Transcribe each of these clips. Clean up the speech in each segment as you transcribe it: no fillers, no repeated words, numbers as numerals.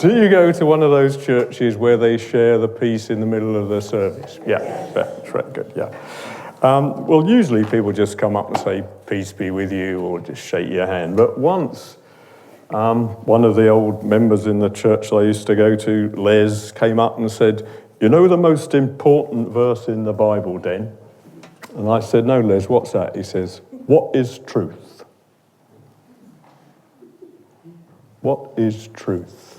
Do you go to one of those churches where they share the peace in the middle of the service? Yeah, that's right, good, yeah. Well, usually people just come up and say, peace be with you, or just shake your hand. But once, one of the old members in the church I used to go to, Les, came up and said, you know the most important verse in the Bible, Den? And I said, no, Les, what's that? He says, what is truth? What is truth?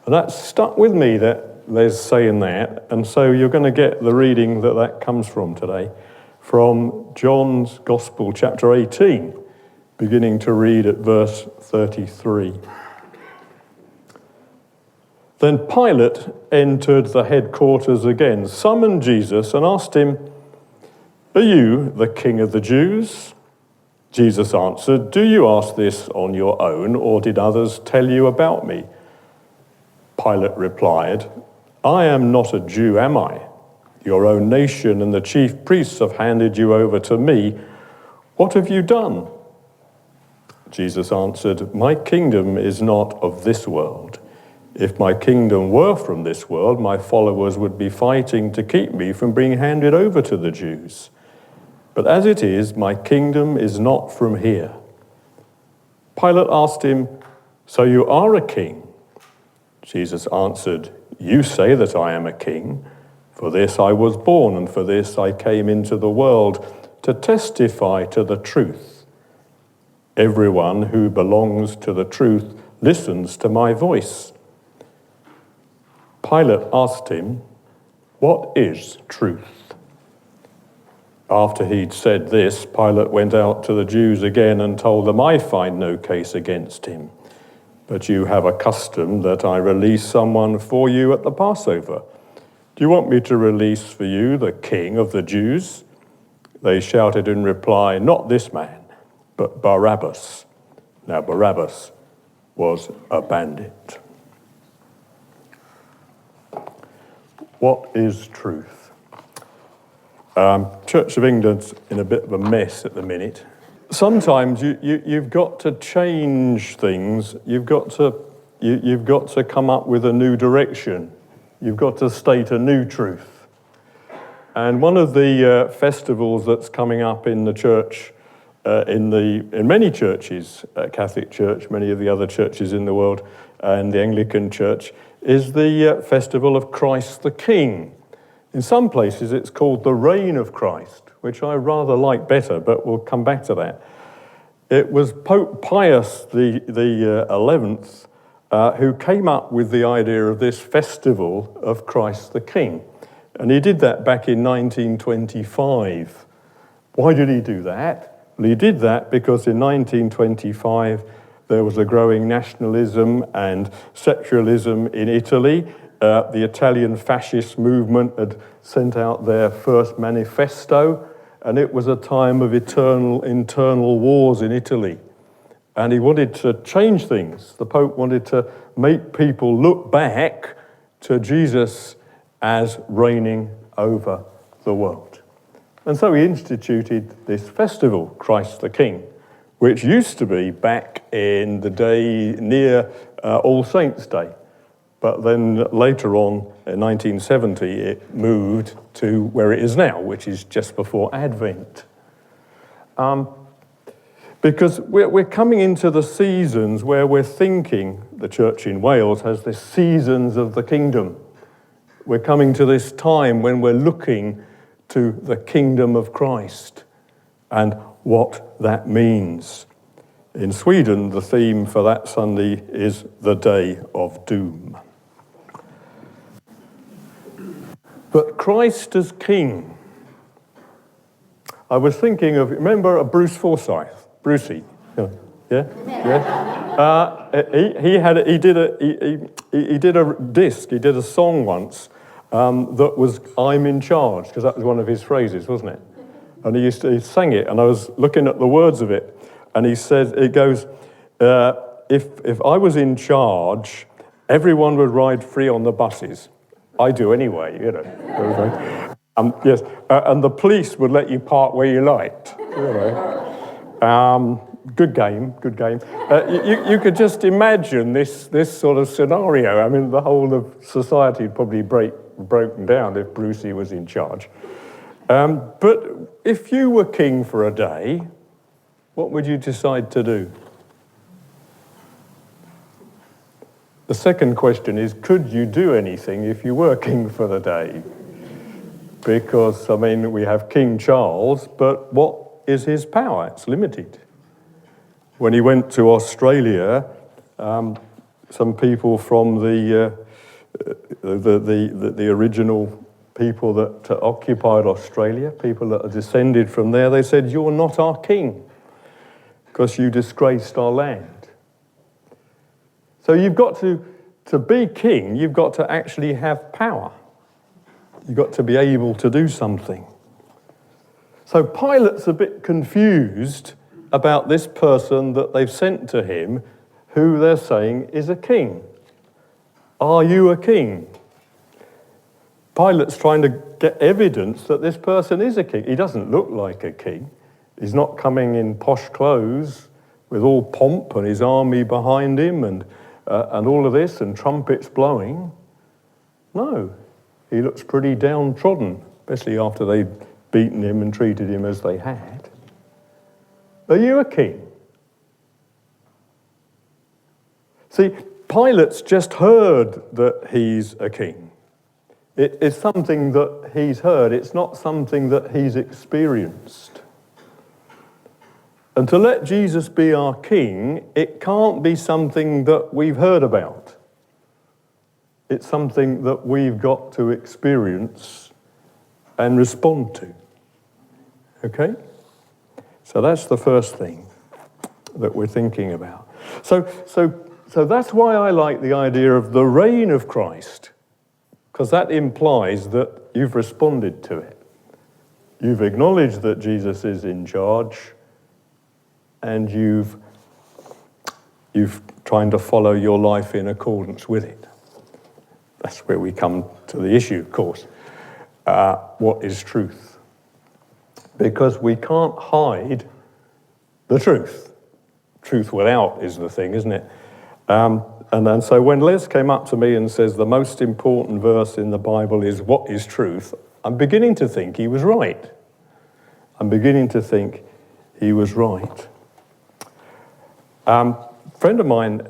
And that stuck with me, that Les saying that. And so you're going to get the reading that comes from today, from John's Gospel, chapter 18, beginning to read at verse 33. Then Pilate entered the headquarters again, summoned Jesus, and asked him, are you the king of the Jews? Jesus answered, do you ask this on your own, or did others tell you about me? Pilate replied, I am not a Jew, am I? Your own nation and the chief priests have handed you over to me. What have you done? Jesus answered, my kingdom is not of this world. If my kingdom were from this world, my followers would be fighting to keep me from being handed over to the Jews. But as it is, my kingdom is not from here. Pilate asked him, so you are a king? Jesus answered, you say that I am a king. For this I was born, and for this I came into the world, to testify to the truth. Everyone who belongs to the truth listens to my voice. Pilate asked him, what is truth? After he'd said this, Pilate went out to the Jews again and told them, I find no case against him. But you have a custom that I release someone for you at the Passover. Do you want me to release for you the king of the Jews? They shouted in reply, not this man, but Barabbas. Now Barabbas was a bandit. What is truth? Church of England's in a bit of a mess at the minute. Sometimes you've got to change things. You've got to come up with a new direction. You've got to state a new truth. And one of the festivals that's coming up in the church, in many churches, Catholic Church, many of the other churches in the world, and the Anglican Church, is the festival of Christ the King. In some places it's called the Reign of Christ, which I rather like better, but we'll come back to that. It was Pope Pius the 11th who came up with the idea of this festival of Christ the King. And he did that back in 1925. Why did he do that? Well, he did that because in 1925 there was a growing nationalism and secularism in Italy. The Italian fascist movement had sent out their first manifesto, and it was a time of eternal internal wars in Italy. And he wanted to change things. The Pope wanted to make people look back to Jesus as reigning over the world. And so he instituted this festival, Christ the King, which used to be back in the day near All Saints' Day. But then later on, in 1970, it moved to where it is now, which is just before Advent. Because we're coming into the seasons where we're thinking, the church in Wales has this seasons of the kingdom. We're coming to this time when we're looking to the kingdom of Christ and what that means. In Sweden, the theme for that Sunday is the Day of Doom. But Christ as King. I was thinking of, remember Bruce Forsyth? Brucey, yeah. He did a disc. He did a song once that was "I'm in charge," because that was one of his phrases, wasn't it? And he sang it, and I was looking at the words of it, and he said, it goes, "If I was in charge, everyone would ride free on the buses. I do anyway, you know." Yes, and the police would let you park where you liked. You know. Good game, good game. You could just imagine this sort of scenario. I mean, the whole of society would probably broken down if Brucey was in charge. But if you were king for a day, what would you decide to do? The second question is, could you do anything if you were king for the day? Because, I mean, we have King Charles, but what is his power? It's limited. When he went to Australia, some people from the original people that occupied Australia, people that are descended from there, they said, "You're not our king because you disgraced our land." So you've got to be king, you've got to actually have power. You've got to be able to do something. So Pilate's a bit confused about this person that they've sent to him, who they're saying is a king. Are you a king? Pilate's trying to get evidence that this person is a king. He doesn't look like a king. He's not coming in posh clothes with all pomp and his army behind him and all of this and trumpets blowing. No, he looks pretty downtrodden, especially after they'd beaten him and treated him as they had. Are you a king? See, Pilate's just heard that he's a king. It is something that he's heard. It's not something that he's experienced. And to let Jesus be our king, it can't be something that we've heard about. It's something that we've got to experience and respond to. Okay? So that's the first thing that we're thinking about. So that's why I like the idea of the reign of Christ, because that implies that you've responded to it. You've acknowledged that Jesus is in charge, and you've trying to follow your life in accordance with it. That's where we come to the issue, of course. What is truth? Because we can't hide the truth. Truth without is the thing, isn't it? And so when Les came up to me and says the most important verse in the Bible is what is truth, I'm beginning to think he was right. I'm beginning to think he was right. A friend of mine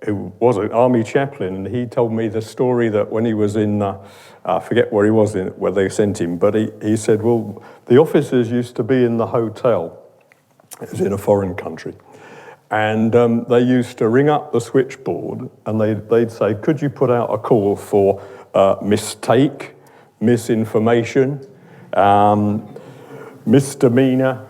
who was an army chaplain, and he told me the story that when he was in, I forget where he was, where they sent him, but he said, well, the officers used to be in the hotel. It was in a foreign country. And they used to ring up the switchboard, and they'd say, could you put out a call for mistake, misinformation, misdemeanor,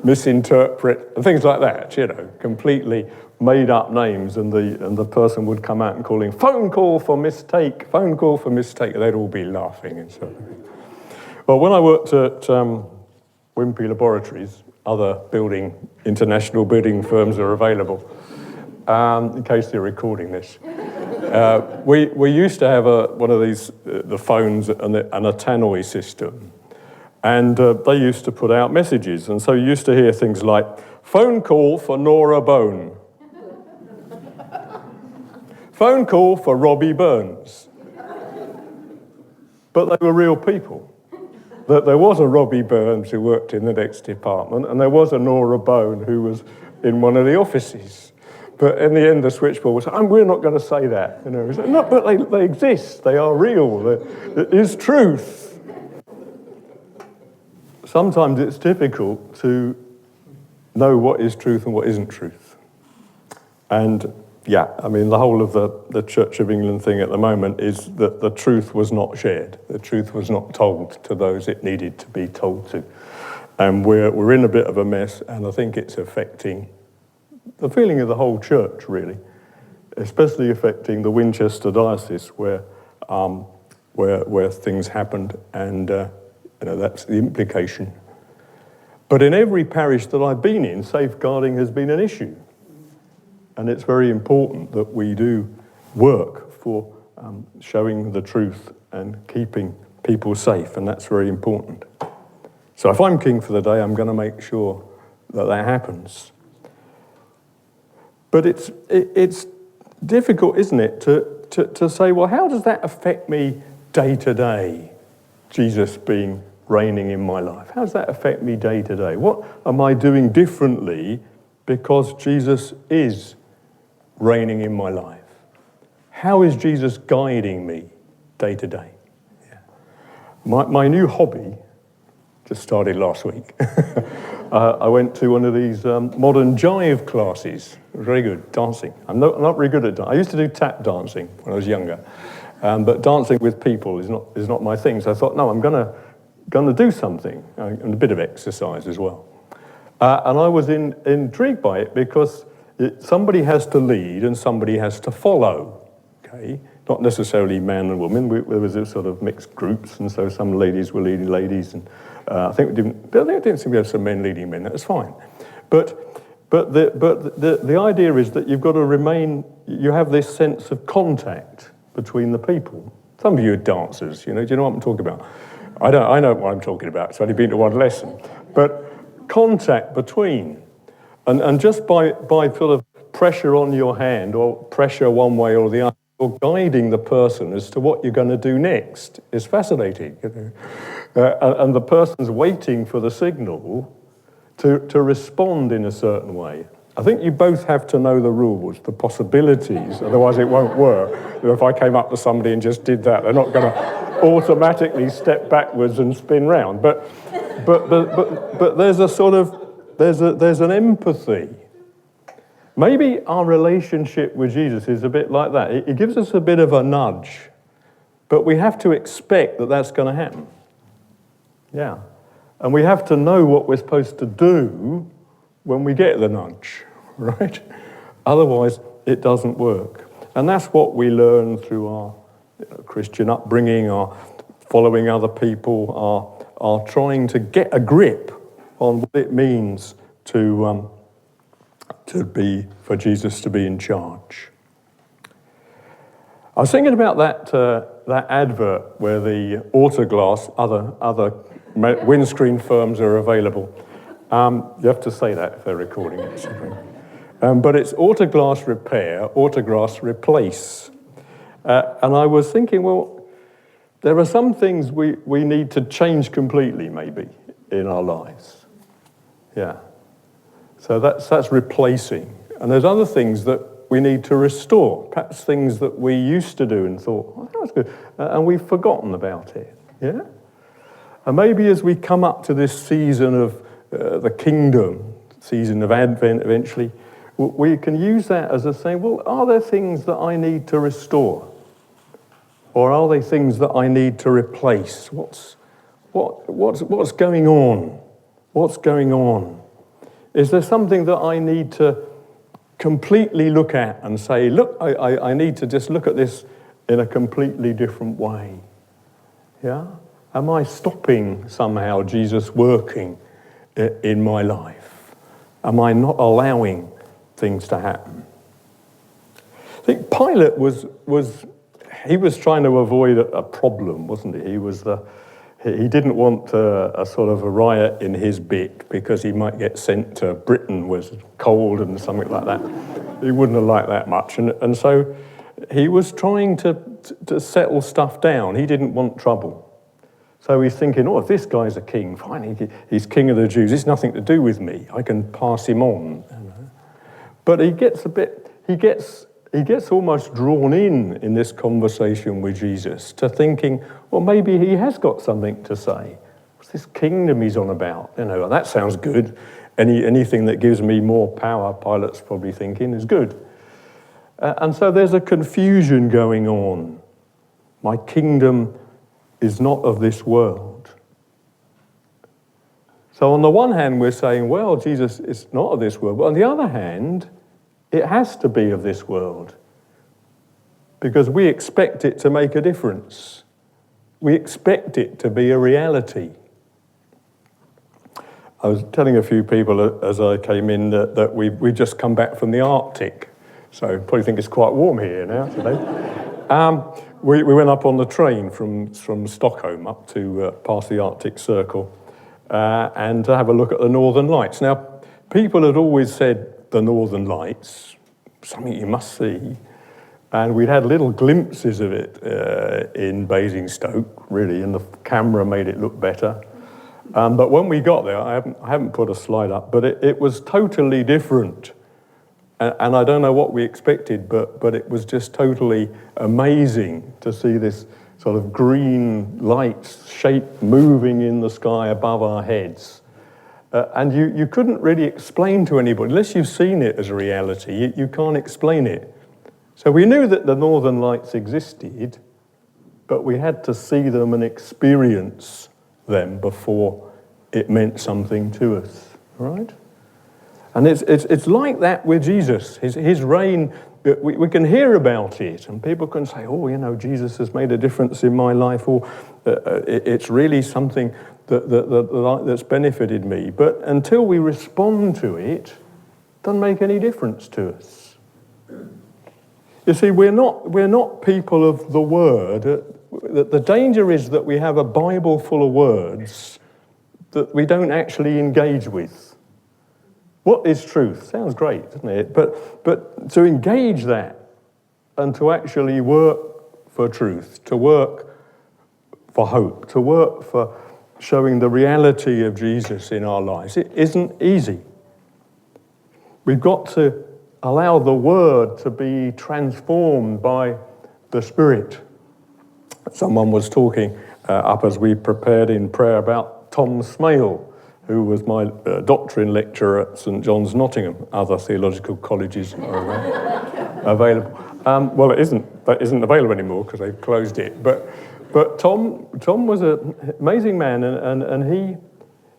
misinterpret, and things like that, you know, completely made up names, and the person would come out and calling, phone call for mistake, phone call for mistake. They'd all be laughing and so. Well, when I worked at Wimpy Laboratories, other international building firms are available, in case they're recording this. We used to have one of these, the phones and a tannoy system. And they used to put out messages. And so you used to hear things like, phone call for Nora Bone. Phone call for Robbie Burns. But they were real people. That there was a Robbie Burns who worked in the next department, and there was a Nora Bone who was in one of the offices. But in the end, the switchboard was, we're not going to say that. You know, no, but they exist. They are real. It is truth. Sometimes it's difficult to know what is truth and what isn't truth. And yeah, I mean, the whole of the Church of England thing at the moment is that the truth was not shared. The truth was not told to those it needed to be told to. And we're in a bit of a mess, and I think it's affecting the feeling of the whole church, really, especially affecting the Winchester diocese where things happened, and that's the implication. But in every parish that I've been in, safeguarding has been an issue. And it's very important that we do work for showing the truth and keeping people safe, and that's very important. So if I'm king for the day, I'm going to make sure that happens. But it's difficult, isn't it, to say, well, how does that affect me day to day, Jesus reigning in my life? How does that affect me day to day? What am I doing differently because Jesus is reigning in my life? How is Jesus guiding me day to day? Yeah. My new hobby just started last week. I went to one of these modern jive classes. It was very good, dancing. I'm not very good at dancing. I used to do tap dancing when I was younger, but dancing with people is not my thing. So I thought, no, I'm gonna do something, and a bit of exercise as well. And I was intrigued by it because somebody has to lead and somebody has to follow. Okay, not necessarily man and woman. There was a sort of mixed groups, and so some ladies were leading ladies, and I think it didn't seem to have some men leading men. That was fine, but the idea is that you've got to remain. You have this sense of contact between the people. Some of you are dancers. Do you know what I'm talking about? I know what I'm talking about. It's only been to one lesson, but contact between, and just by sort of pressure on your hand or pressure one way or the other, or guiding the person as to what you're going to do next is fascinating. And the person's waiting for the signal to respond in a certain way. I think you both have to know the rules, the possibilities, otherwise it won't work. If I came up to somebody and just did that, they're not going to automatically step backwards and spin round. But there's a sort of, there's an empathy. Maybe our relationship with Jesus is a bit like that. It gives us a bit of a nudge, but we have to expect that that's going to happen. Yeah. And we have to know what we're supposed to do when we get the nudge, right? Otherwise, it doesn't work. And that's what we learn through our Christian upbringing, our following other people, our trying to get a grip on what it means for Jesus to be in charge. I was thinking about that advert where the Autoglass, other windscreen firms are available. You have to say that if they're recording it. But it's Autoglass repair, Autoglass replace. And I was thinking, well, there are some things we need to change completely, maybe, in our lives. Yeah. So that's replacing. And there's other things that we need to restore, perhaps things that we used to do and thought, oh, that was good, and we've forgotten about it. Yeah? And maybe as we come up to this season of the kingdom, season of Advent eventually, we can use that as a saying, well, are there things that I need to restore? Or are they things that I need to replace? What's going on? What's going on? Is there something that I need to completely look at and say, look, I need to just look at this in a completely different way? Yeah? Am I stopping somehow Jesus working in my life? Am I not allowing things to happen? I think Pilate was trying to avoid a problem, wasn't he? He didn't want a sort of a riot in his bit because he might get sent to Britain, was cold and something like that. He wouldn't have liked that much. And so he was trying to settle stuff down. He didn't want trouble. So he's thinking, oh, if this guy's a king, fine, he's king of the Jews. It's nothing to do with me. I can pass him on. But he gets almost drawn in this conversation with Jesus to thinking, well, maybe he has got something to say. What's this kingdom he's on about? That sounds good. Anything that gives me more power, Pilate's probably thinking, is good. And so there's a confusion going on. My kingdom is not of this world. So on the one hand, we're saying, well, Jesus is not of this world. But on the other hand, it has to be of this world because we expect it to make a difference. We expect it to be a reality. I was telling a few people as I came in that we've just come back from the Arctic, so you probably think it's quite warm here now today. We went up on the train from Stockholm up to past the Arctic Circle and to have a look at the Northern Lights. Now, people had always said the Northern Lights, something you must see, and we'd had little glimpses of it in Basingstoke, really, and the camera made it look better. But when we got there, I haven't put a slide up, but it was totally different. And I don't know what we expected, but it was just totally amazing to see this sort of green light shape moving in the sky above our heads. And you couldn't really explain to anybody, unless you've seen it as a reality, you can't explain it. So we knew that the Northern Lights existed, but we had to see them and experience them before it meant something to us, right? And it's like that with Jesus. His reign, we can hear about it, and people can say, oh, you know, Jesus has made a difference in my life, or it's really something that's benefited me. But until we respond to it, it doesn't make any difference to us. You see, we're not people of the Word. The danger is that we have a Bible full of words that we don't actually engage with. What is truth? Sounds great, doesn't it? But to engage that and to actually work for truth, to work for hope, to work for showing the reality of Jesus in our lives, it isn't easy. We've got to allow the Word to be transformed by the Spirit. Someone was talking up as we prepared in prayer about Tom Smale, who was my doctrine lecturer at St John's, Nottingham. Other theological colleges are available. Well, it isn't available anymore because they closed it. But Tom was an amazing man, and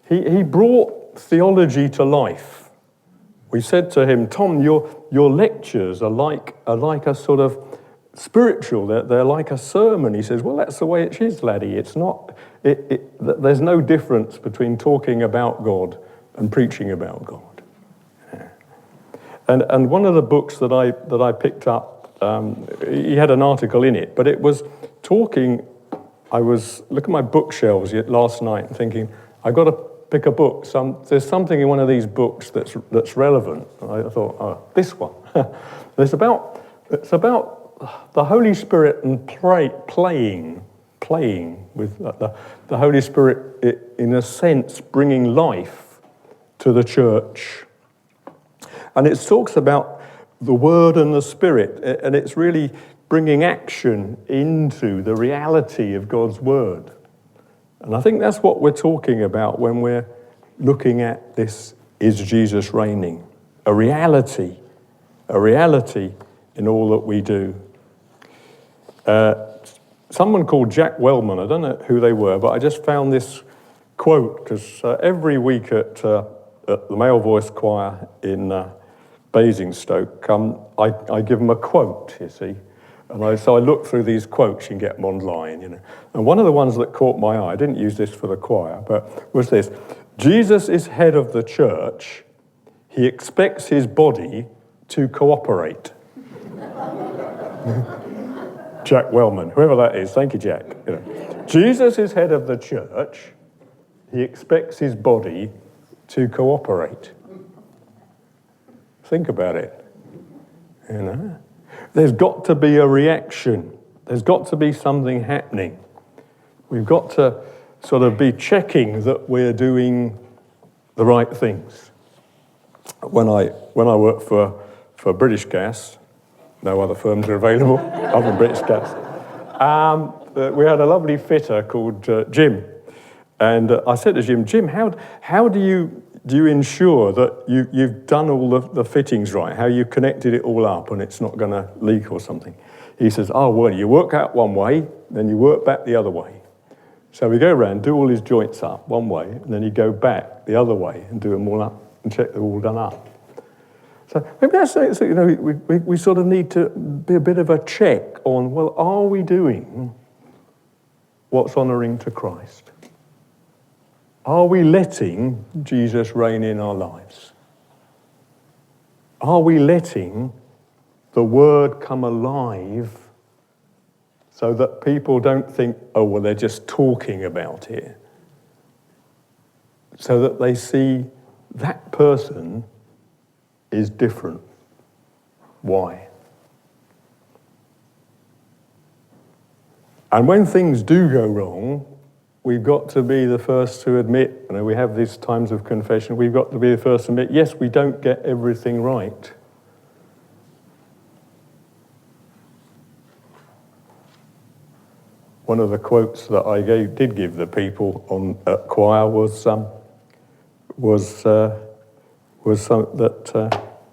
he brought theology to life. We said to him, Tom, your lectures are like a sort of spiritual. They're like a sermon. He says, well, that's the way it is, laddie. It's not. There's no difference between talking about God and preaching about God. Yeah. And one of the books that I picked up, he had an article in it, but it was talking. I was looking at my bookshelves last night and thinking, I've got to pick a book. There's something in one of these books that's relevant. And I thought, oh, this one. It's about the Holy Spirit and playing with the Holy Spirit, in a sense, bringing life to the church. And it talks about the Word and the Spirit, and it's really bringing action into the reality of God's Word. And I think that's what we're talking about when we're looking at this, is Jesus reigning? A reality in all that we do. Someone called Jack Wellman, I don't know who they were, but I just found this quote, because every week at the Male Voice Choir in Basingstoke, I give them a quote, you see. And so I looked through these quotes, you can get them online, you know. And one of the ones that caught my eye, I didn't use this for the choir, but was this: Jesus is head of the church, he expects his body to cooperate. Jack Wellman, whoever that is, thank you, Jack. You know, Jesus is head of the church, he expects his body to cooperate. Think about it, you know. There's got to be a reaction. There's got to be something happening. We've got to sort of be checking that we're doing the right things. When I worked for British Gas, no other firms are available other than British Gas, we had a lovely fitter called Jim. And I said to Jim, how do you ensure that you've done all the fittings right, how you connected it all up and it's not going to leak or something? He says, oh, well, you work out one way, then you work back the other way. So we go around, do all his joints up one way, and then you go back the other way and do them all up and check they're all done up. So maybe that's, so, you know, we sort of need to be a bit of a check on, well, are we doing what's honouring to Christ? Are we letting Jesus reign in our lives? Are we letting the Word come alive so that people don't think, oh, well, they're just talking about it? So that they see that person is different. Why? And when things do go wrong, we've got to be the first to admit, we have these times of confession, we've got to be the first to admit, yes, we don't get everything right. One of the quotes that I did give the people at choir was the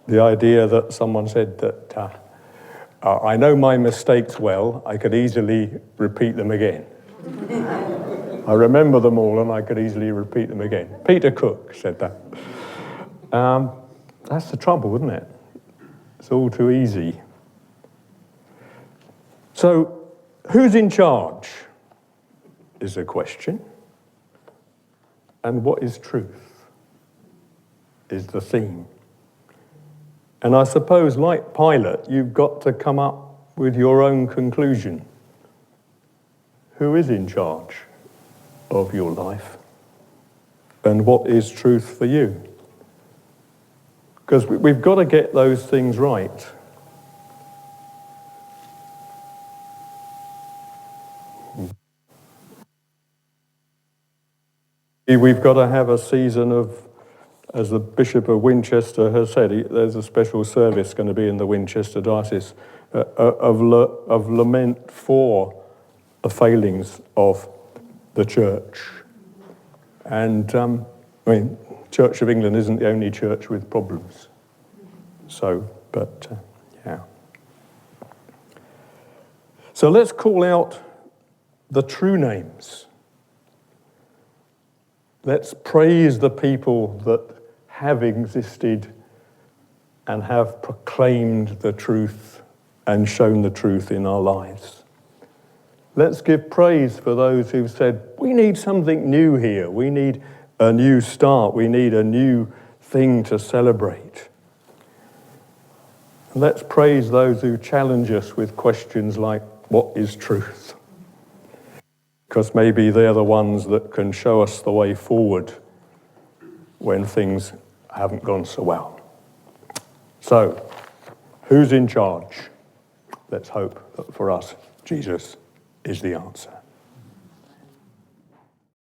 idea that someone said that I know my mistakes well, I could easily repeat them again. I remember them all and I could easily repeat them again. Peter Cook said that. That's the trouble, isn't it? It's all too easy. So, who's in charge is the question. And what is truth is the theme. And I suppose, like Pilate, you've got to come up with your own conclusion. Who is in charge of your life? And what is truth for you? Because we've got to get those things right. We've got to have a season of, as the Bishop of Winchester has said, there's a special service going to be in the Winchester Diocese of lament for the failings of the church. And, Church of England isn't the only church with problems. So, yeah. So let's call out the true names. Let's praise the people that have existed and have proclaimed the truth and shown the truth in our lives. Let's give praise for those who've said, we need something new here. We need a new start. We need a new thing to celebrate. And let's praise those who challenge us with questions like, what is truth? Because maybe they're the ones that can show us the way forward when things haven't gone so well. So, who's in charge? Let's hope that for us, Jesus is the answer.